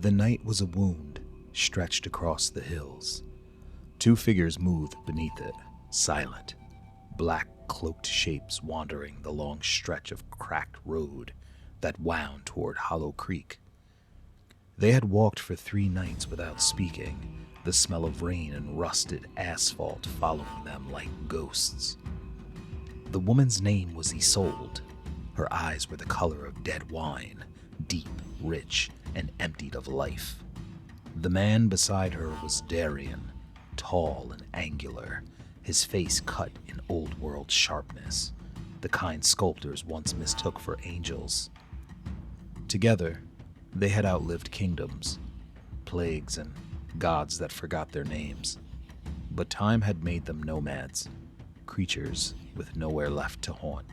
The night was a wound stretched across the hills. Two figures moved beneath it, silent, black cloaked shapes wandering the long stretch of cracked road that wound toward Hollow Creek. They had walked for 3 nights without speaking, the smell of rain and rusted asphalt following them like ghosts. The woman's name was Isolde. Her eyes were the color of dead wine, deep, rich, and emptied of life. The man beside her was Darian, tall and angular, his face cut in old-world sharpness, the kind sculptors once mistook for angels. Together, they had outlived kingdoms, plagues, and gods that forgot their names. But time had made them nomads, creatures with nowhere left to haunt.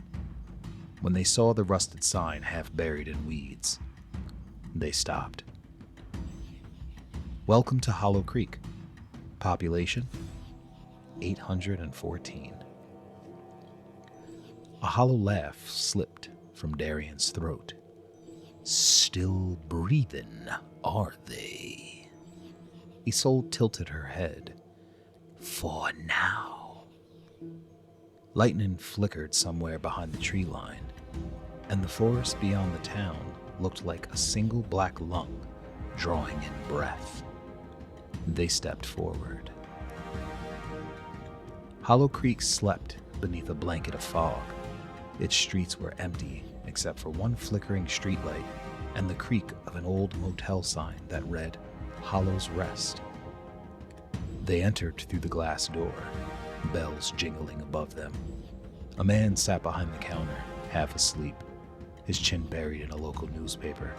When they saw the rusted sign half buried in weeds, they stopped. Welcome to Hollow Creek. Population 814. A hollow laugh slipped from Darian's throat. Still breathing, are they? Isolde tilted her head. For now. Lightning flickered somewhere behind the tree line, and the forest beyond the town looked like a single black lung drawing in breath. They stepped forward. Hollow Creek slept beneath a blanket of fog. Its streets were empty except for one flickering streetlight and the creak of an old motel sign that read, Hollow's Rest. They entered through the glass door, bells jingling above them. A man sat behind the counter, half asleep, his chin buried in a local newspaper.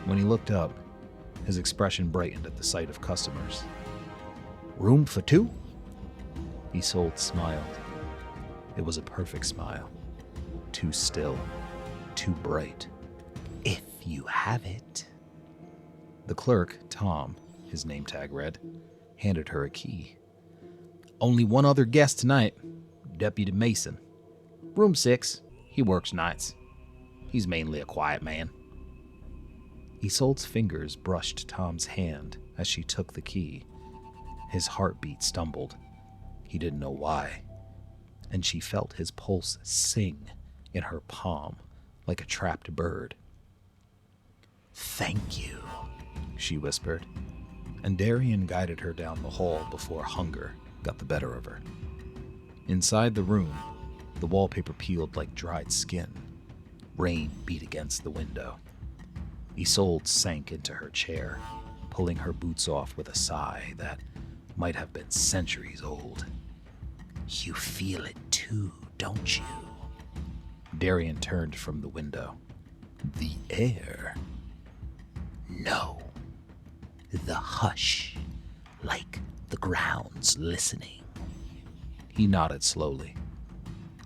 When he looked up, his expression brightened at the sight of customers. Room for 2? Isolde smiled. It was a perfect smile. Too still, too bright. If you have it. The clerk, Tom, his name tag read, handed her a key. Only one other guest tonight, Deputy Mason. Room 6. He works nights. He's mainly a quiet man. Isolde's fingers brushed Tom's hand as she took the key. His heartbeat stumbled. He didn't know why. And she felt his pulse sing in her palm like a trapped bird. Thank you, she whispered, and Darian guided her down the hall before hunger got the better of her. Inside the room, the wallpaper peeled like dried skin. Rain beat against the window. Isolde sank into her chair, pulling her boots off with a sigh that might have been centuries old. You feel it too, don't you? Darian turned from the window. The air. No. The hush, like the ground's listening. He nodded slowly.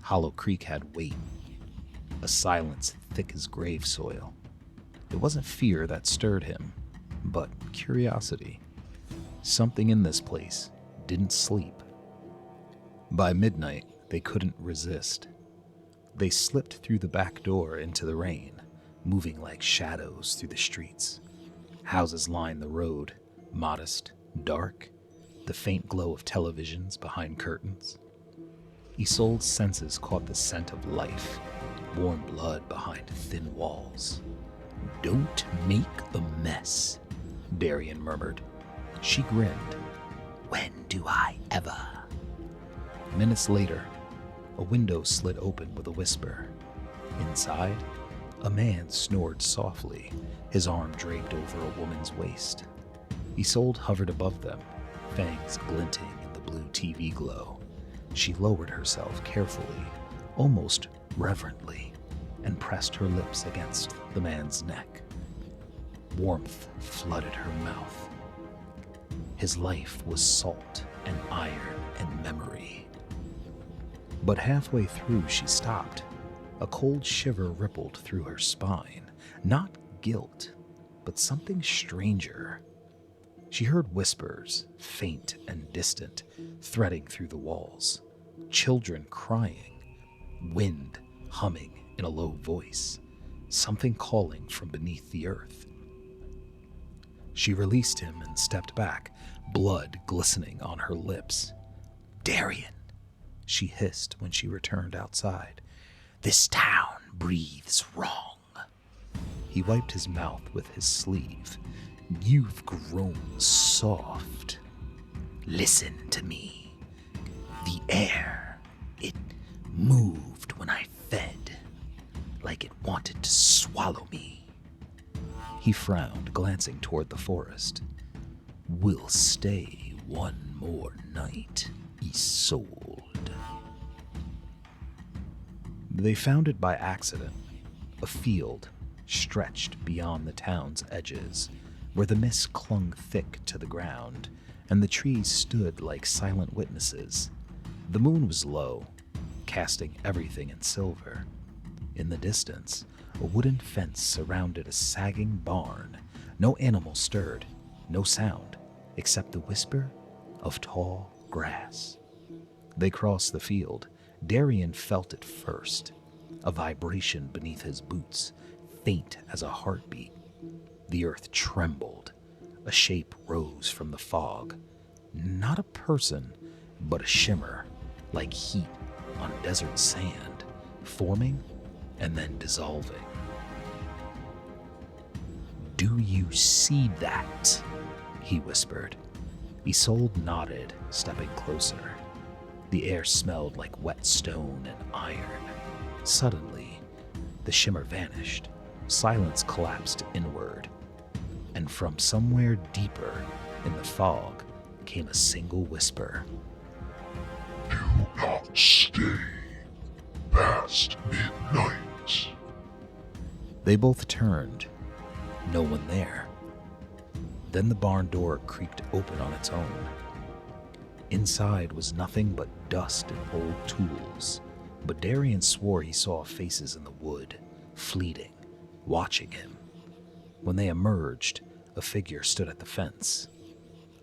Hollow Creek had weight, a silence thick as grave soil. It wasn't fear that stirred him, but curiosity. Something in this place didn't sleep. By midnight, they couldn't resist. They slipped through the back door into the rain, moving like shadows through the streets. Houses lined the road, modest, dark, the faint glow of televisions behind curtains. Isolde's senses caught the scent of life, warm blood behind thin walls. Don't make a mess, Darian murmured. She grinned. When do I ever? Minutes later, a window slid open with a whisper. Inside, a man snored softly, his arm draped over a woman's waist. Isolde hovered above them, fangs glinting in the blue TV glow. She lowered herself carefully, almost reverently, and pressed her lips against the man's neck. Warmth flooded her mouth. His life was salt and iron and memory. But halfway through, she stopped. A cold shiver rippled through her spine. Not guilt, but something stranger. She heard whispers, faint and distant, threading through the walls. Children crying, wind humming in a low voice, something calling from beneath the earth. She released him and stepped back, blood glistening on her lips. "Darian," she hissed when she returned outside. "This town breathes wrong." He wiped his mouth with his sleeve. "You've grown soft. Listen to me. The air, it moved when I fed, like it wanted to swallow me." He frowned, glancing toward the forest. "We'll stay one more night, Isolde." They found it by accident, a field stretched beyond the town's edges, where the mist clung thick to the ground, and the trees stood like silent witnesses. The moon was low, casting everything in silver. In the distance, a wooden fence surrounded a sagging barn. No animal stirred, no sound, except the whisper of tall grass. They crossed the field. Darian felt it first, a vibration beneath his boots, faint as a heartbeat. The earth trembled. A shape rose from the fog. Not a person, but a shimmer, like heat on desert sand, forming and then dissolving. "Do you see that?" he whispered. Isolde nodded, stepping closer. The air smelled like wet stone and iron. Suddenly, the shimmer vanished. Silence collapsed inward, and from somewhere deeper in the fog came a single whisper. "Do not stay past midnight." They both turned. No one there. Then the barn door creaked open on its own. Inside was nothing but dust and old tools, but Darian swore he saw faces in the wood, fleeting, watching him. When they emerged, a figure stood at the fence,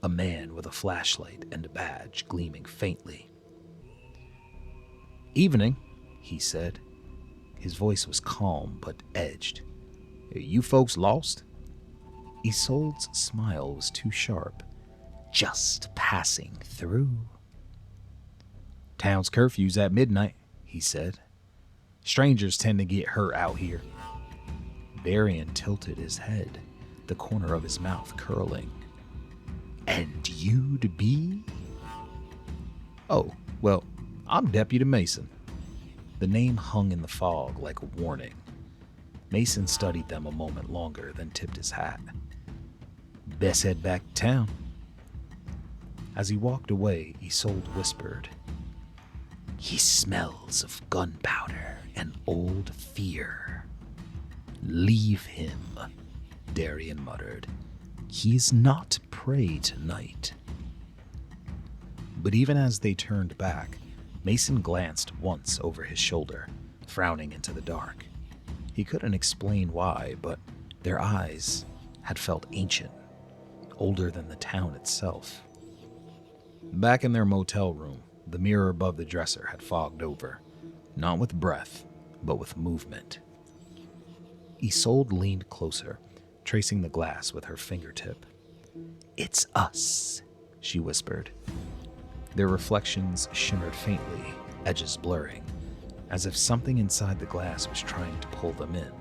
a man with a flashlight and a badge gleaming faintly. "Evening," he said. His voice was calm but edged. "You folks lost?" Isolde's smile was too sharp. "Just passing through." "Town's curfew's at midnight," he said. "Strangers tend to get hurt out here." Darian tilted his head, the corner of his mouth curling. "And you'd be?" "Oh, well, I'm Deputy Mason." The name hung in the fog like a warning. Mason studied them a moment longer, then tipped his hat. "Best head back to town." As he walked away, Isolde whispered, "He smells of gunpowder and old fear." "Leave him," Darian muttered. "He is not prey tonight." But even as they turned back, Mason glanced once over his shoulder, frowning into the dark. He couldn't explain why, but their eyes had felt ancient, older than the town itself. Back in their motel room, the mirror above the dresser had fogged over, not with breath, but with movement. Isolde leaned closer, tracing the glass with her fingertip. "It's us," she whispered. Their reflections shimmered faintly, edges blurring, as if something inside the glass was trying to pull them in.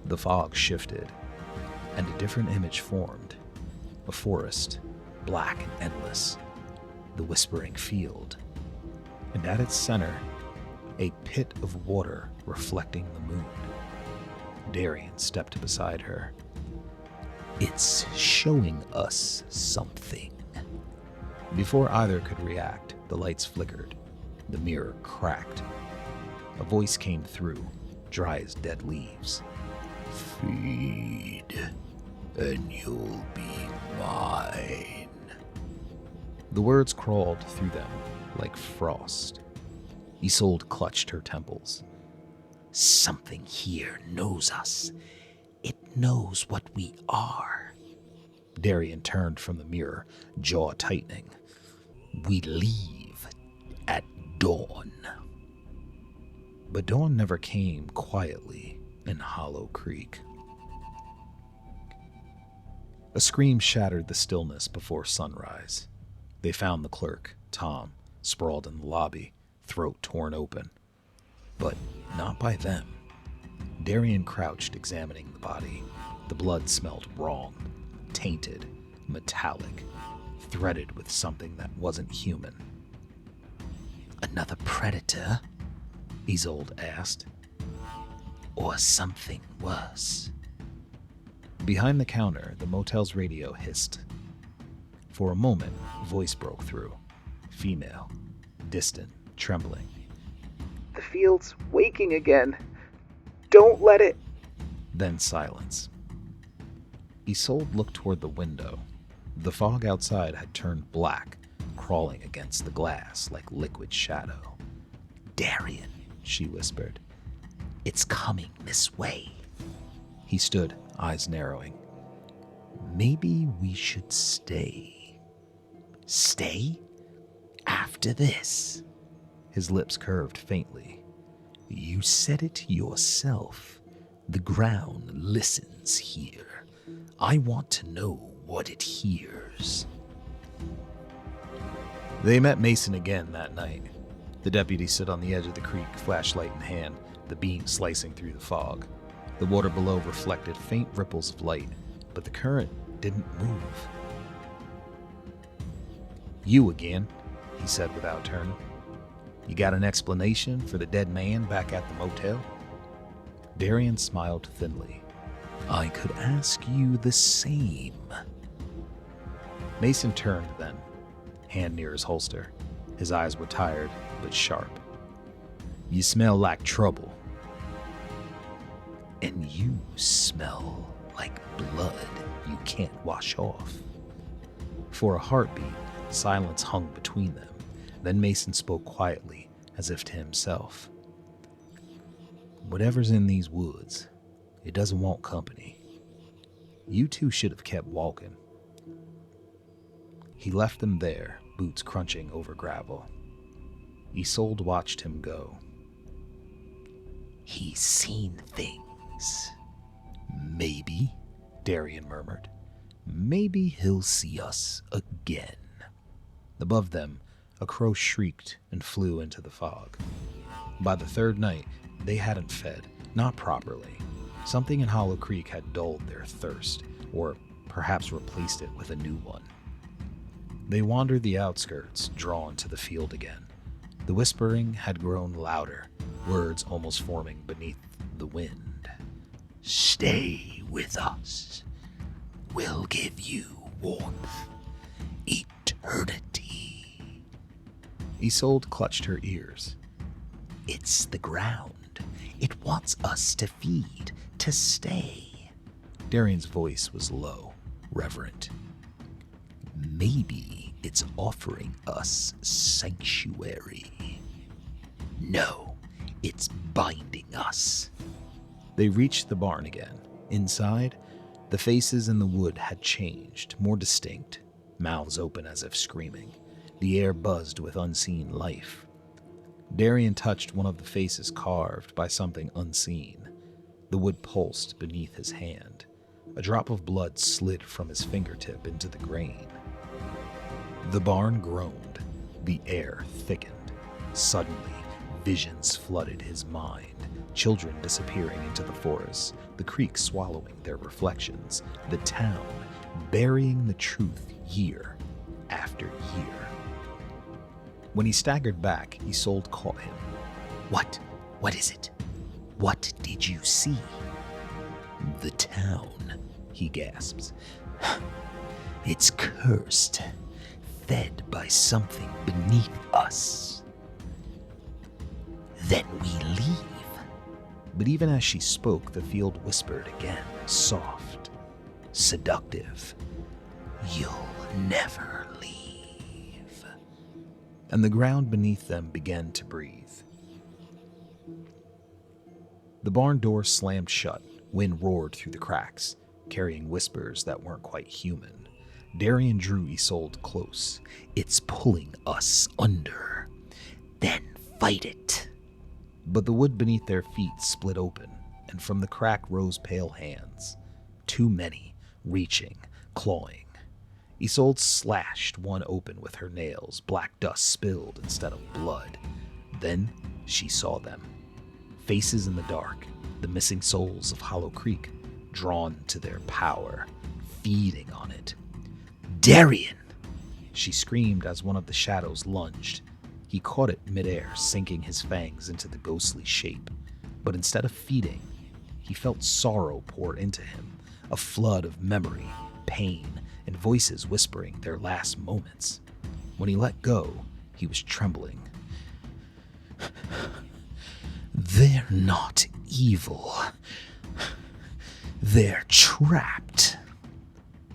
The fog shifted, and a different image formed. A forest, black and endless. The whispering field. And at its center, a pit of water reflecting the moon. Darian stepped beside her. "It's showing us something." Before either could react, the lights flickered. The mirror cracked. A voice came through, dry as dead leaves. "Feed, and you'll be mine." The words crawled through them like frost. Isolde clutched her temples. "Something here knows us. It knows what we are." Darian turned from the mirror, jaw tightening. "We leave at dawn." But dawn never came quietly in Hollow Creek. A scream shattered the stillness before sunrise. They found the clerk, Tom, sprawled in the lobby, throat torn open. But not by them. Darian crouched, examining the body. The blood smelled wrong, tainted, metallic, threaded with something that wasn't human. Another predator? Isolde asked. Or something worse? Behind the counter, the motel's radio hissed. For a moment, a voice broke through. Female, distant, trembling. The field's waking again. Don't let it. Then silence. Isolde looked toward the window. The fog outside had turned black, crawling against the glass like liquid shadow. Darian, she whispered. It's coming this way. He stood, eyes narrowing. Maybe we should stay. Stay? After this? His lips curved faintly. You said it yourself. The ground listens here. I want to know what it hears. They met Mason again that night. The deputy stood on the edge of the creek, flashlight in hand, the beam slicing through the fog. The water below reflected faint ripples of light, but the current didn't move. You again, he said without turning. You got an explanation for the dead man back at the motel? Darian smiled thinly. I could ask you the same. Mason turned then, hand near his holster. His eyes were tired, but sharp. You smell like trouble. And you smell like blood you can't wash off. For a heartbeat, silence hung between them. Then Mason spoke quietly, as if to himself. Whatever's in these woods, it doesn't want company. You two should have kept walking. He left them there, boots crunching over gravel. Isolde watched him go. He's seen things. Maybe, Darian murmured. Maybe he'll see us again. Above them, a crow shrieked and flew into the fog. By the third night, they hadn't fed, not properly. Something in Hollow Creek had dulled their thirst, or perhaps replaced it with a new one. They wandered the outskirts, drawn to the field again. The whispering had grown louder, words almost forming beneath the wind. Stay with us. We'll give you warmth. Eternity. Isolde clutched her ears. It's the ground. It wants us to feed, to stay. Darian's voice was low, reverent. Maybe it's offering us sanctuary. No, it's binding us. They reached the barn again. Inside, the faces in the wood had changed, more distinct, mouths open as if screaming. The air buzzed with unseen life. Darian touched one of the faces carved by something unseen. The wood pulsed beneath his hand. A drop of blood slid from his fingertip into the grain. The barn groaned. The air thickened. Suddenly, visions flooded his mind. Children disappearing into the forest, the creek swallowing their reflections, the town burying the truth year after year. When he staggered back, Isolde caught him. What? What is it? What did you see? The town, he gasps. It's cursed, fed by something beneath us. Then we leave. But even as she spoke, the field whispered again, soft, seductive. You'll never leave. And the ground beneath them began to breathe. The barn door slammed shut. Wind roared through the cracks, carrying whispers that weren't quite human. Darian drew Isolde close. It's pulling us under. Then fight it. But the wood beneath their feet split open, and from the crack rose pale hands. Too many, reaching, clawing. Isolde slashed one open with her nails. Black dust spilled instead of blood. Then she saw them. Faces in the dark, the missing souls of Hollow Creek, drawn to their power, feeding on it. "Darian!" she screamed as one of the shadows lunged. He caught it midair, sinking his fangs into the ghostly shape. But instead of feeding, he felt sorrow pour into him, a flood of memory, pain, and voices whispering their last moments. When he let go, he was trembling. "They're not evil. They're trapped."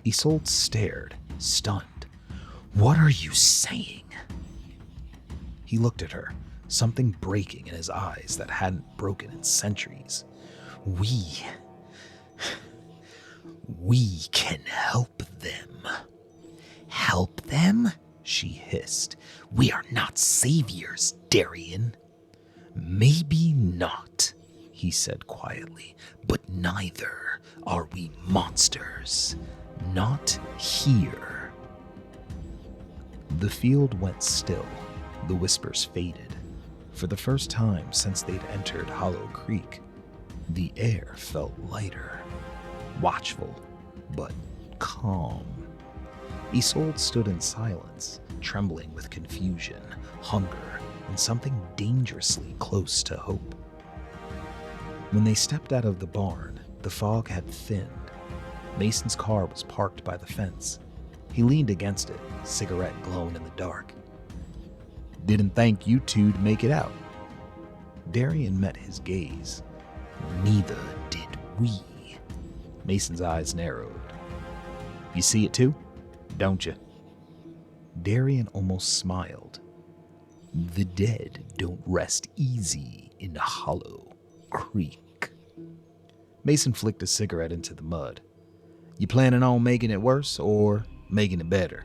Isolde stared, stunned. "What are you saying?" He looked at her, something breaking in his eyes that hadn't broken in centuries. We can help them." "Help them?" she hissed. "We are not saviors, Darian." "Maybe not," he said quietly, "but neither are we monsters. Not here." The field went still. The whispers faded. For the first time since they'd entered Hollow Creek, the air felt lighter, watchful, but calm. Isolde stood in silence, trembling with confusion, hunger, and something dangerously close to hope. When they stepped out of the barn, the fog had thinned. Mason's car was parked by the fence. He leaned against it, cigarette glowing in the dark. "Didn't think you two'd make it out." Darian met his gaze. "Neither did we." Mason's eyes narrowed. "You see it too, don't you?" Darian almost smiled. "The dead don't rest easy in Hollow Creek." Mason flicked a cigarette into the mud. "You planning on making it worse or making it better?"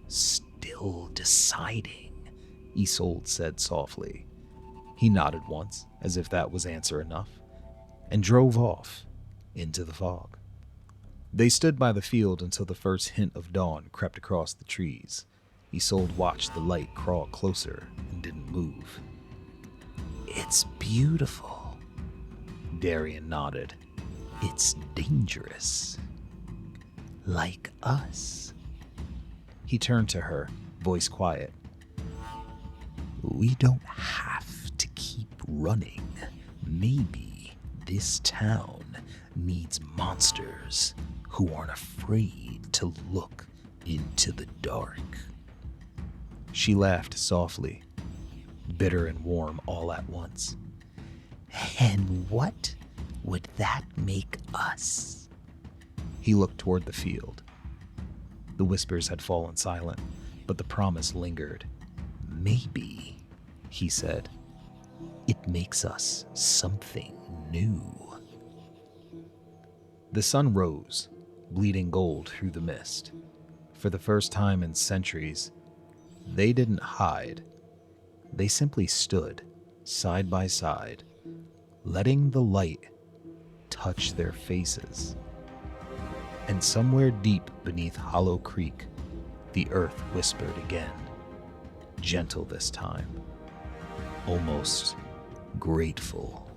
"Still deciding," Isolde said softly. He nodded once, as if that was answer enough, and drove off into the fog. They stood by the field until the first hint of dawn crept across the trees. Isolde watched the light crawl closer and didn't move. "It's beautiful." Darian nodded. "It's dangerous. Like us." He turned to her, voice quiet. "We don't have to keep running. Maybe this town needs monsters who aren't afraid to look into the dark." She laughed softly, bitter and warm all at once. "And what would that make us?" He looked toward the field. The whispers had fallen silent, but the promise lingered. "Maybe," he said, "it makes us something new." The sun rose, bleeding gold through the mist. For the first time in centuries, they didn't hide. They simply stood, side by side, letting the light touch their faces. And somewhere deep beneath Hollow Creek, the earth whispered again, gentle this time, almost grateful.